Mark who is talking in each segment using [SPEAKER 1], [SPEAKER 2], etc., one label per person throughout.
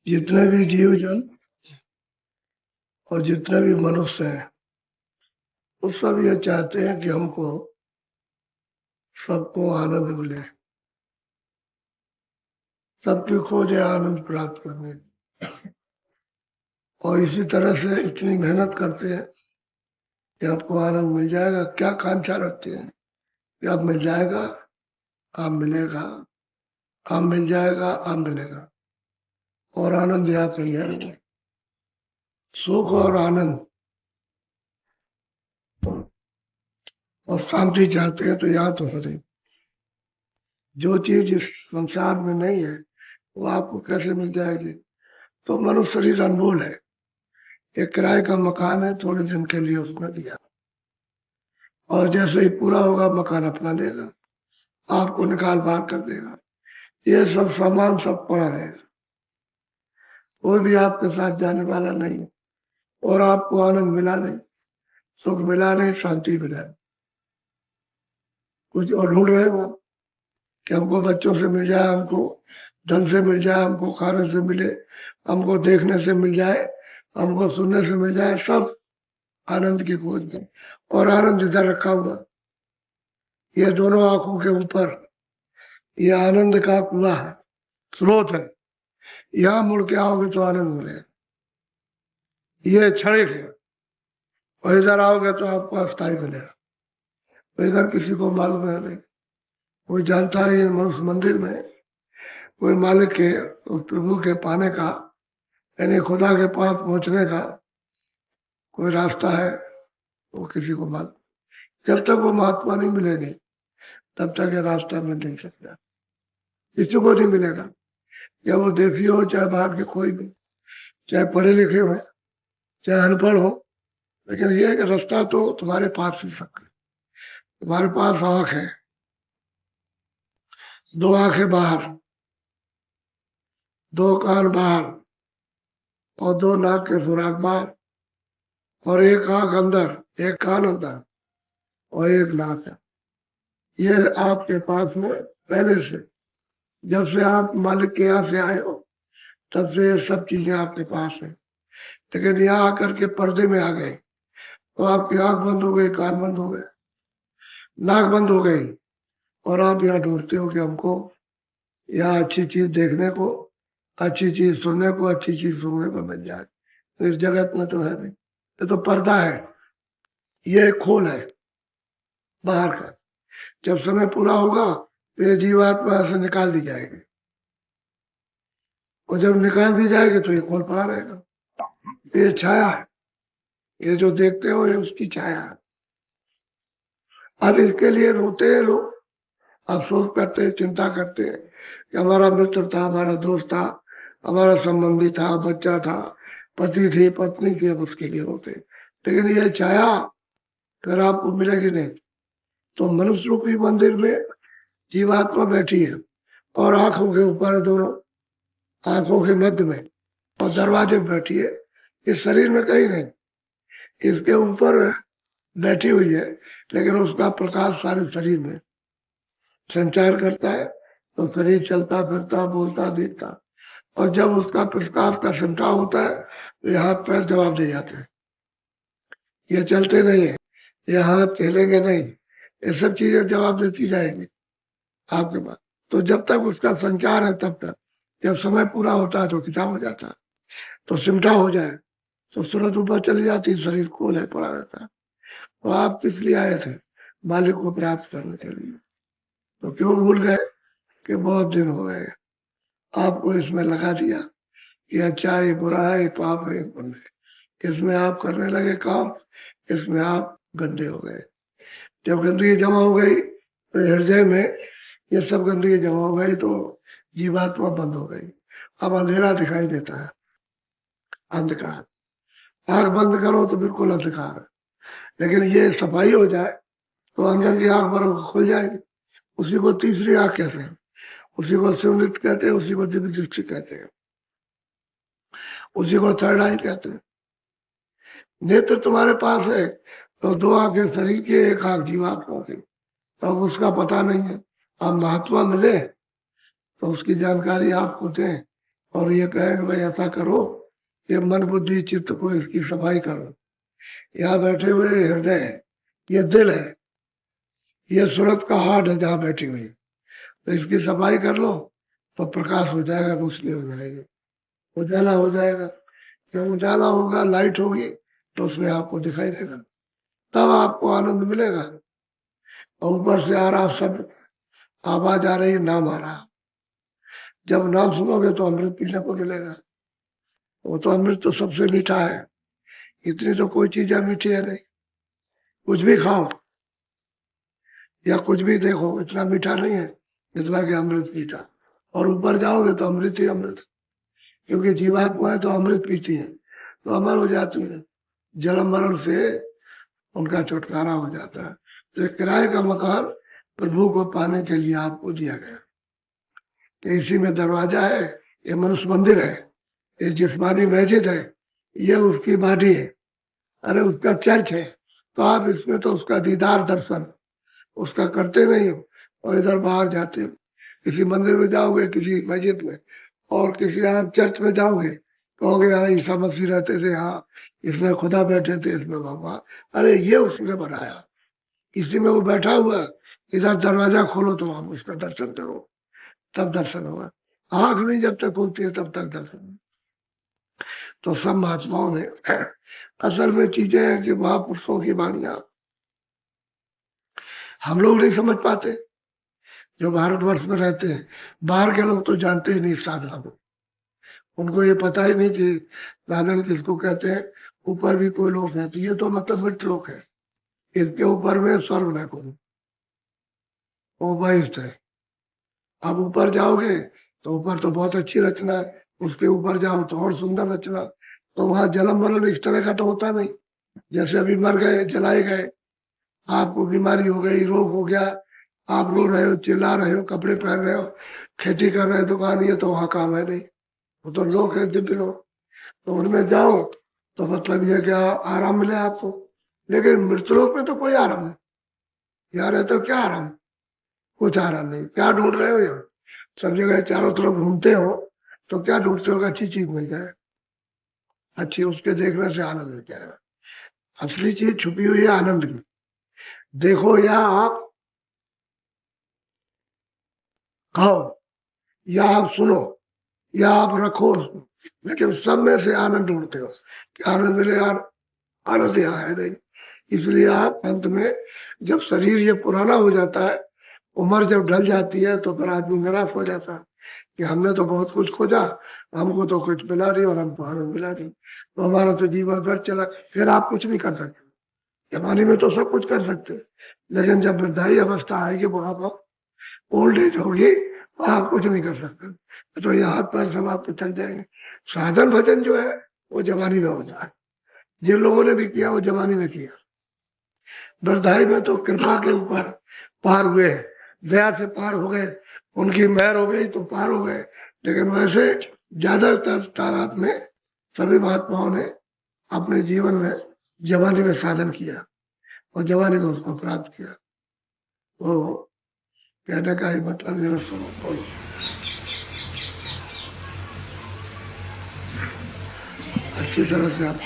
[SPEAKER 1] जितने भी जीव जन और जितने भी मनुष्य हैं वो सब ये चाहते हैं कि हमको सबको आनंद मिले, सबकी खोज है आनंद प्राप्त करने की। और इसी तरह से इतनी मेहनत करते हैं कि आपको आनंद मिल जाएगा। क्या कांक्षा रखते हैं कि अब मिल जाएगा, अब मिलेगा, अब मिल जाएगा, अब मिलेगा। और आनंद यहाँ पे है, सुख और आनंद और शांति चाहते हैं तो यहाँ तो है। जो चीज इस संसार में नहीं है वो आपको कैसे मिल जाएगी। तो मनुष्य शरीर अनमोल है। एक किराए का मकान है, थोड़े दिन के लिए उसने दिया और जैसे ही पूरा होगा मकान अपना लेगा, आपको निकाल बाहर कर देगा। ये सब सामान सब पड़ा रहेगा, कोई भी आपके साथ जाने वाला नहीं है। और आपको आनंद मिला नहीं, सुख मिला नहीं, शांति मिला नहीं। कुछ और ढूंढ रहे हो कि हमको बच्चों से मिल जाए, हमको धन से मिल जाए, हमको खाने से मिले, हमको देखने से मिल जाए, हमको सुनने से मिल जाए, सब आनंद की खोज में। और आनंद इधर रखा हुआ, ये दोनों आंखों के ऊपर, ये आनंद का कुआं है, स्रोत है। यहाँ मुड़ के आओगे तो आनंद मिलेगा, ये क्षणिक है। और इधर आओगे तो आपको अस्थायी मिलेगा। तो इधर किसी को मालूम है नहीं, कोई जानता है मनुष्य मंदिर में कोई मालिक के, उस प्रभु के पाने का, यानी खुदा के पास पहुंचने का कोई रास्ता है, वो किसी को मालूम। जब तक वो महात्मा नहीं मिलेगी तब तक ये रास्ता मिल नहीं सकता, किसी को नहीं मिलेगा। या वो देसी हो चाहे बाहर के कोई भी, चाहे पढ़े लिखे हो चाहे अनपढ़ हो, लेकिन ये है कि रास्ता तो तुम्हारे पास ही सकता है। तुम्हारे पास आंख है, दो आंखें बाहर, दो कान बाहर और दो नाक के सुराख बाहर, और एक आंख अंदर, एक कान अंदर और एक नाक है। ये आपके पास में पहले से, जब से आप मालिक के यहाँ से आए हो तब से ये सब चीजें आपके पास है। लेकिन यहाँ आकर के पर्दे में आ गए तो आपकी आंख बंद हो गई, कान बंद हो गए, नाक बंद हो गई, और आप यहाँ ढूंढते हो कि हमको यहाँ अच्छी चीज देखने को, अच्छी चीज सुनने को, अच्छी चीज सुनने को मिल जाए। तो इस जगत में तो है नहीं, ये तो पर्दा है, ये खोल है बाहर का। जब समय पूरा होगा तो ये जीवात्मा से निकाल दी जाएगी, और जब निकाल दी जाएगी तो ये खोल पड़ा रहेगा। ये छाया है, ये जो देखते हो ये उसकी छाया है। अब इसके लिए रोते हैं लोग, अफसोस करते हैं, चिंता करते हैं कि हमारा मित्र था, हमारा दोस्त था, हमारा संबंधी था, बच्चा था, पति थी, पत्नी थी, अब उसके लिए होते। लेकिन ये छाया फिर आपको मिलेगी नहीं। तो मनुष्य रूपी मंदिर में जीवात्मा बैठी है और आंखों के ऊपर, दोनों आंखों के मध्य में और दरवाजे में बैठी है। इस शरीर में कहीं नहीं, इसके ऊपर बैठी हुई है, लेकिन उसका प्रकाश सारे शरीर में संचार करता है। तो शरीर चलता फिरता, बोलता, देखता, और जब उसका प्रस्ताव का सिमटा होता है तो ये हाथ पैर जवाब दे जाते हैं। ये चलते नहीं है, ये हाथ हिलेंगे नहीं, ये सब चीजें जवाब देती जाएंगी आपके पास। तो जब तक उसका संचार है तब तक, जब समय पूरा होता है तो खिंचाव हो जाता है, तो सिमटा हो जाए तो सूरत ऊपर चली जाती, शरीर खोल है पड़ा रहता है। तो आप किस लिए आए थे? मालिक को प्राप्त करने के लिए। तो क्यों भूल गए कि बहुत दिन हो गए, आपको इसमें लगा दिया कि अच्छा ये बुरा है, ये पाप है, ये पुण्य है। इसमें आप करने लगे काम, इसमें आप गंदे हो गए। जब गंदगी जमा हो गई तो हृदय में ये सब गंदगी जमा हो गई तो जीवात्मा बंद हो गई। अब अंधेरा दिखाई देता है, अंधकार। आंख बंद करो तो बिल्कुल अंधकार है, लेकिन ये सफाई हो जाए तो अंदर की आंख बरोबर खुल जाएगी। उसी को तीसरी आंख कहते हैं, उसी को शिवलित कहते हैं, उसी को दिव्य दृष्टि कहते हैं, उसी को थर्ड आई कहते हैं। नेत्र तुम्हारे पास है तो दो आंखें शरीर की, एक आंख जीवात्मा की, तो अब उसका पता नहीं है। अब महात्मा मिले तो उसकी जानकारी आपको दें और ये कहेंगे भाई ऐसा करो, ये मन बुद्धि चित्त को इसकी सफाई करो। यहाँ बैठे हुए हृदय है, ये दिल है, ये सूरत का हार्ट है जहाँ बैठी हुई, तो इसकी सफाई कर लो तो प्रकाश हो जाएगा, रोशनी हो जाएगी, उजाला हो जाएगा। जब उजाला होगा, लाइट होगी, तो उसमें आपको दिखाई देगा, तब आपको आनंद मिलेगा। और ऊपर से आ रहा सब आवाज आ रही, नाम आ रहा, जब नाम सुनोगे तो अमृत पीने को मिलेगा। वो तो अमृत तो सबसे मीठा है, इतनी तो कोई चीज मीठी है नहीं। कुछ भी खाओ या कुछ भी देखो, इतना मीठा नहीं है इतना कि अमृत मीठा। और ऊपर जाओगे तो अमृत ही अमृत, क्योंकि जीवात्माएं तो अमृत पीती हैं तो अमर हो जाती है, जन्म मरण से उनका छुटकारा हो जाता है। तो एक किराए का मकान प्रभु को पाने के लिए आपको दिया गया, कि इसी में दरवाजा है, ये मनुष्य मंदिर है, ये जिस्मानी मस्जिद है, ये उसकी बाडी है, अरे उसका चर्च है, तो आप इसमें तो उसका दीदार दर्शन उसका करते नहीं हो, और इधर बाहर जाते हो, किसी मंदिर में जाओगे, किसी मस्जिद में, और किसी आप चर्च में जाओगे, कहोगे यहाँ ईसा मसीह रहते थे, हाँ इसमें खुदा बैठे थे, इसमें भगवान, अरे ये उसने बनाया, इसी में वो बैठा हुआ, इधर दरवाजा खोलो तो आप उसका दर्शन करो, तब दर्शन होगा। आंख नहीं जब तक खुलती है तब तक दर्शन नहीं। तो सब महात्माओं ने असल में चीजें हैं कि महापुरुषों की वाणियां हम लोग नहीं समझ पाते, जो भारतवर्ष में रहते हैं। बाहर के लोग तो जानते ही नहीं साधना को, उनको ये पता ही नहीं कि साधन किसको कहते हैं। ऊपर भी कोई लोग हैं तो ये तो मतलब मृत लोग है, इसके ऊपर में स्वर्ग में कोई वो बहिष्ठ है। आप ऊपर जाओगे तो ऊपर तो बहुत अच्छी रचना है, उसके ऊपर जाओ तो और सुंदर रचना। तो वहां जन्म मरण इस तरह का तो होता नहीं, जैसे अभी मर गए, जलाए गए, आपको बीमारी हो गई, रोग हो गया, आप रो रहे हो, चिल्ला रहे हो, कपड़े पहन रहे हो, खेती कर रहे हो, दुकान, ये तो वहां काम है नहीं, वो तो लोग है, दिव्य लोग। तो उनमें जाओ तो मतलब ये क्या आराम मिले आपको। लेकिन मृतलोक में तो कोई आराम नहीं, यहाँ रहते हो क्या आराम, कुछ आराम नहीं। क्या ढूंढ रहे हो यहाँ, सब जगह चारों तरफ घूमते हो तो क्या ढूंढते हो, अच्छी चीज मिल जाए, अच्छी उसके देखने से आनंद मिल जाएगा। असली चीज छुपी हुई है आनंद की, देखो या आप खाओ, या आप सुनो, या आप रखो उसको, लेकिन सब में से आनंद ढूंढते हो कि आनंद मिले यार, आनंद यहाँ है नहीं। इसलिए आप अंत में जब शरीर ये पुराना हो जाता है, उम्र जब ढल जाती है, तो फिर आदमी निराश हो जाता है कि हमने तो बहुत कुछ खोजा, हमको तो कुछ मिला नहीं और हमको आनंद मिला नहीं, तो हमारा तो जीवन व्यर्थ चला। फिर आप कुछ नहीं कर सकते। जवानी में तो सब कुछ कर सकते, लेकिन जब वृद्धाई अवस्था आएगी, बुढ़ापा, ओल्ड एज होगी, तो आप कुछ नहीं कर सकते। तो ये हाथ पैर सब आपके चल जाएंगे। साधन भजन जो है वो जवानी में होता है, जिन लोगों ने भी किया वो जवानी में किया। वृद्धाई में तो कृपा के ऊपर पार हुए, दया से पार हो गए, उनकी मेहर हो गई तो पार हो गए। लेकिन वैसे ज्यादातर तादाद में सभी महात्माओं ने अपने जीवन में जवानी में साधन किया और जवानी में उसको प्राप्त किया। वो कहने का ही मतलब मेरा सुनो अच्छी तरह से आप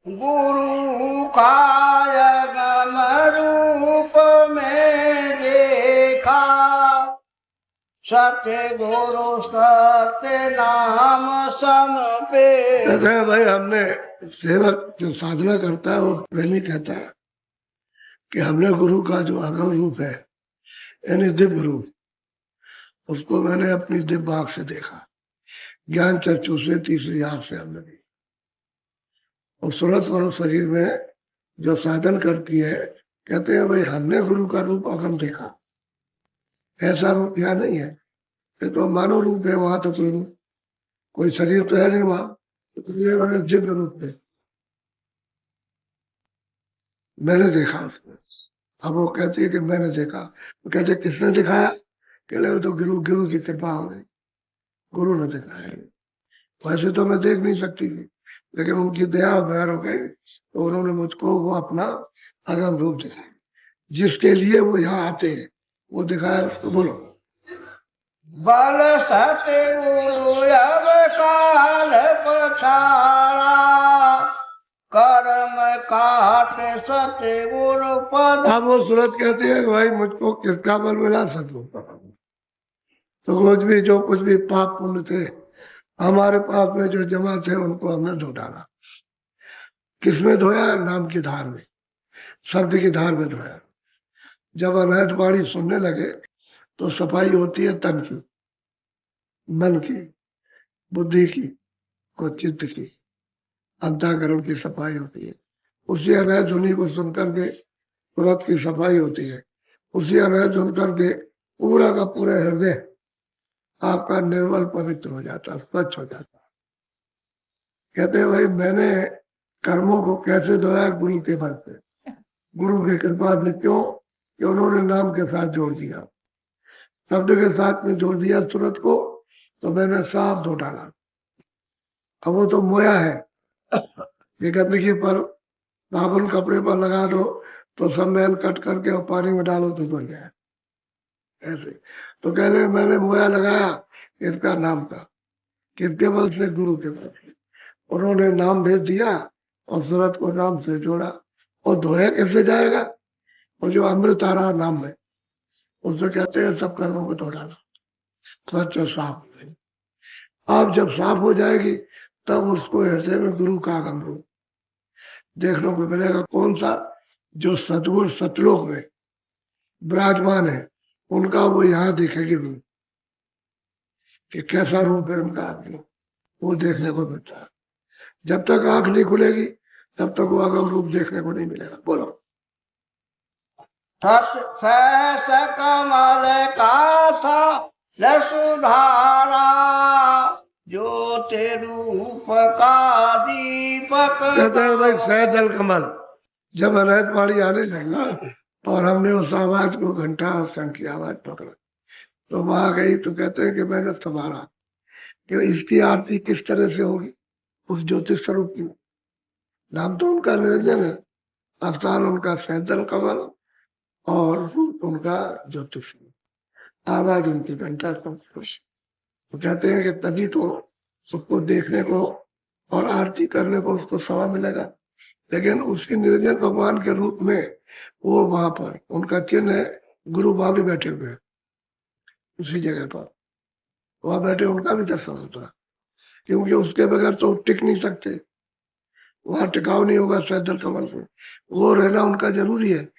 [SPEAKER 2] गुरु कायगम रूप में देखा, सत्य गुरु सत्य नाम सम पे।
[SPEAKER 1] कहते हैं भाई, हमने सेवक जो साधना करता है वो प्रेमी कहता है कि हमने गुरु का जो अगम रूप है, यानी दिव्य रूप, उसको मैंने अपनी दिव्य आंख से देखा, ज्ञान चक्षु से, तीसरी आंख से हमने देखा। और सूरत वालों शरीर में जो साधन करती है, कहते हैं भाई हमने गुरु का रूप अगम देखा, ऐसा रूप यहाँ नहीं है, ये तो मानव रूप है, वहां तो कोई शरीर तो है नहीं वहां, तो ये मैंने दिव्य रूप है मैंने देखा उसको। अब वो कहती है कि मैंने देखा, वो कहते किसने दिखाया, कह रहे तो गुरु गुरु की कृपा हो गई, गुरु ने दिखाया। वैसे तो मैं देख नहीं सकती थी, लेकिन उनकी दया और मेहर हो गई, तो उन्होंने मुझको वो अपना अगम रूप दिखाया। जिसके लिए वो यहाँ आते हैं, वो दिखाया उसको। बोलो।
[SPEAKER 2] बल सतगुरु अब काल पछाड़ा, कर्म काट सतगुरु पद।
[SPEAKER 1] अब वो सूरत कहती है कि भाई मुझको किसका बल मिला, सतगुरु। तो कुछ भी पाप पुण्य थे हमारे पाप में जो जमा थे, उनको हमने धो डाला। किसमें धोया? नाम की धार में, शब्द की धार में धोया। जब अनहद वाणी सुनने लगे तो सफाई होती है तन की, मन की, बुद्धि की और चित्त की, अंतःकरण की सफाई होती है। उसी अनहद ध्वनि को सुनकर के तुरंत की सफाई होती है। उसी अनहद सुनकर के पूरा का पूरा हृदय आपका निर्मल पवित्र हो जाता, स्वच्छ हो जाता। कहते हैं भाई मैंने कर्मों को कैसे धोया? गुरु के बल से, गुरु की कृपा से। क्यों? कि उन्होंने नाम के साथ जोड़ दिया, शब्द के साथ में जोड़ दिया सूरत को, तो मैंने साफ धो डाला। अब वो तो मोया है, ये गंदगी पर साबुन कपड़े पर लगा दो तो सब मैल कट करके और पानी में डालो तो धुल जाए। ऐसे तो कह रहे मैंने मोया लगाया इनका नाम का, किसके बल से? गुरु के बल से। उन्होंने नाम भेज दिया और सूरत को नाम से जोड़ा। और धोया कैसे जाएगा? और जो अमृत आ रहा नाम में, उससे कहते हैं सब कर्मों को धो डाला, स्वच्छ और साफ। आप जब साफ हो जाएगी तब उसको हृदय में गुरु का आगम रूप देखने को मिलेगा। कौन सा? जो सतगुरु सतलोक में विराजमान है, उनका वो यहाँ दिखेगी रूप, कि कैसा रूप है उनका आदमी, वो देखने को मिलता है। जब तक आंख नहीं खुलेगी तब तक वो आगम रूप देखने को नहीं मिलेगा। बोलो।
[SPEAKER 2] सहस कमल का सुधारा, ज्योति रूप का दीपक।
[SPEAKER 1] कहते हैं भाई सैदल कमल। जब अनहद वाणी आने लगी और हमने उस आवाज को, घंटा और शंख की आवाज पकड़ा, तो वहां गई तो कहते हैं कि मैंने संभाला कि इसकी आरती किस तरह से होगी। उस ज्योतिष स्वरूप की, नाम तो उनका निरंजन है, अवतार उनका सैदल कमल और रूप उनका ज्योतिष, आवाज उनकी घंटा शंख। तो कहते हैं कि तभी तो उसको देखने को और आरती करने को उसको समय मिलेगा। लेकिन उसी निरंजन भगवान के रूप में वो वहां पर उनका चिन्ह है, गुरु वहां भी बैठे हुए हैं, उसी जगह पर वहां बैठे उनका भी दर्शन होता है। क्योंकि उसके बगैर तो टिक नहीं सकते, वहां टिकाव नहीं होगा सैदल कमल से, वो रहना उनका जरूरी है।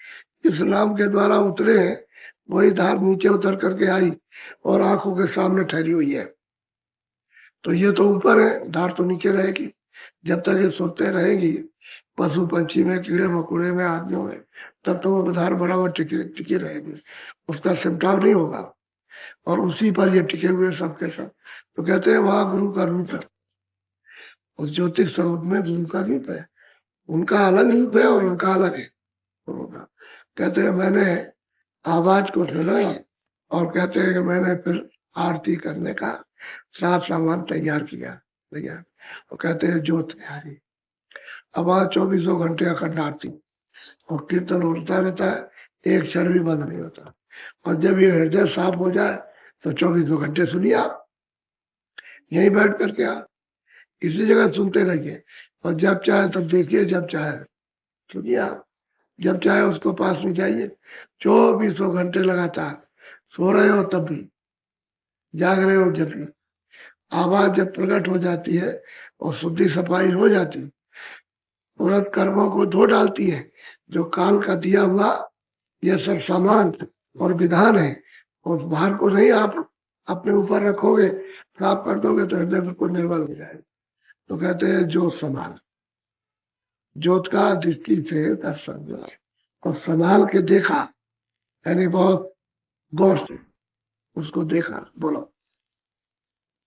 [SPEAKER 1] इस नाम के द्वारा उतरे हैं, वही धार नीचे उतर करके आई और आंखों के सामने ठहरी हुई है। तो ये तो ऊपर है, धार तो नीचे रहेगी। जब तक ये सोते रहेगी पशु पंछी में, कीड़े मकोड़े में, आदमियों में, तब तो वो धार बराबर टिकी रहेगी, उसका सिमटाव नहीं होगा। और उसी पर ये टिके हुए सबके सब। तो कहते हैं वहां गुरु का रूप है, उस ज्योतिष स्वरूप में गुरु का रूप है। उनका अलग रूप है और उनका अलग है गुरु का। कहते हैं मैंने आवाज को सुना और कहते हैं कि मैंने फिर आरती करने का साफ सामान तैयार किया। तैयार और कहते हैं ज्योत प्यारी। अब वहां 24 घंटे अखंड आरती और कीर्तन होता रहता है, एक क्षण भी बंद नहीं होता। और जब ये हृदय साफ हो जाए तो 24 घंटे सुनिए आप, यहीं बैठ करके आप इसी जगह सुनते रहिए। और जब चाहे तब देखिए, जब चाहे सुनिए आप, जब चाहे उसको पास में जाइए। 24 घंटे लगातार, सो रहे हो तब भी, जाग रहे हो जब भी, आवाज जब प्रकट हो जाती है और शुद्धि सफाई हो जाती, तुरंत कर्मों को धो डालती है। जो काल का दिया हुआ ये सब सामान और विधान है, उस भार को नहीं आप अपने ऊपर रखोगे, साफ कर दोगे तो हृदय बिल्कुल निर्मल हो जाएगा। तो कहते हैं ज्योत समान, ज्योत का दृष्टि से दर्शन और संभाल के देखा, यानी बहुत गौर से उसको देखा। बोलो।